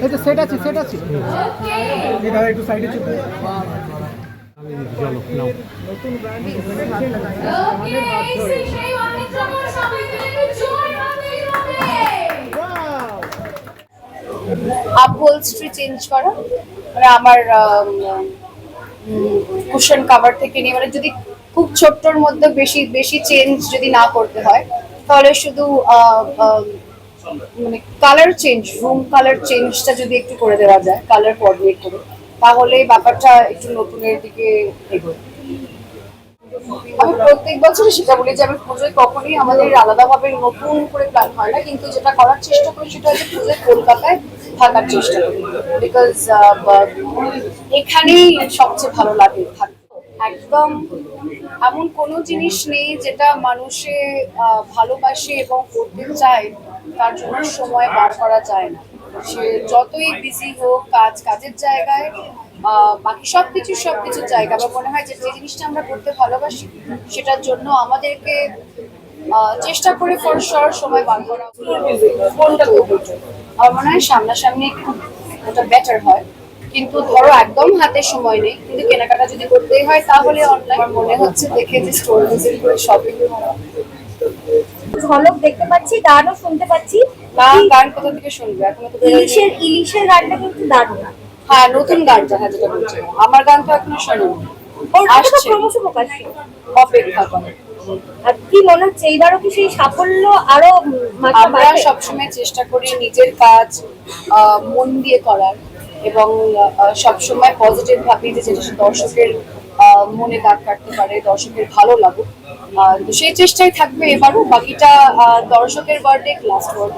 এই তো সেট আছে এই দাদা একটু সাইডে চলে চলো নাও নতুন ব্র্যান্ড আপহোলস্ট্রি চেঞ্জ করা, মানে আমার কুশন কাভার থেকে নিয়ে, মানে যদি খুব ছোট্টর মধ্যে বেশি বেশি চেঞ্জ যদি না করতে হয় তাহলে শুধু মানে কালার চেঞ্জ, রুম কালার চেঞ্জটা যদি একটু করে দেওয়া যায়, কালার কোঅর্ডিনেট করে, তাহলে ব্যাপারটা একটু নতুনের দিকে এগোয়। আমি প্রত্যেক বছরই সেটা বলি যে আমি পুজোয় কখনোই আমাদের আলাদাভাবে নতুন করে প্ল্যান হয় না, কিন্তু যেটা করার চেষ্টা করি সেটা হচ্ছে পুজোয় কলকাতায় থাকার চেষ্টা করি, বিকজ এখানেই সবচেয়ে ভালো লাগে থাকতে। একদম এমন কোনো জিনিস নেই যেটা মানুষে ভালোবাসে এবং করতে চায় তার জন্য সময় বার করা যায় না। সে যতই বিজি হোক, কাজের জায়গায়, বাকি সবকিছুর জায়গা, আমার মনে হয় যে যে জিনিসটা আমরা করতে ভালোবাসি সেটার জন্য আমাদেরকে চেষ্টা করে ফর শিওর সময় বার করা। কোনটা আমার মনে হয় সামনাসামনি খুব ওটা বেটার হয়, কিন্তু ধরো একদম হাতে সময় নেই, কিন্তু কেনাকাটা যদি করতেই হয় তাহলে অনলাইন। মনে হচ্ছে দেখে যে স্টোর ভিজিট করে শপিং করা। ঝলক দেখতে পাচ্ছি, গানও শুনতে পাচ্ছি। গান কোথা থেকে শুনবে? এখনো তো ইলিশের গানটা কিন্তু দারুণ। হ্যাঁ, নতুন গানটা, হ্যাঁ যেটা বলছি, আমার গান তো এখনো শোনেনি, আসছে, ক্রমশ প্রকাশ, অপেক্ষা করে। আর কি মনে হচ্ছে এইবারও কি সেই সাফল্য আরো? আমরা সবসময় চেষ্টা করি নিজের কাজ মন দিয়ে করার, এবং সবসময় পজিটিভ ভাবি যে যেটা দর্শকের মনে দাগ কাটতে পারে, দর্শকের ভালো লাগুক, তো সেই চেষ্টাই থাকবে এবারও। বাকিটা দর্শকের বার্থডে, লাস্ট ওয়ার্ড।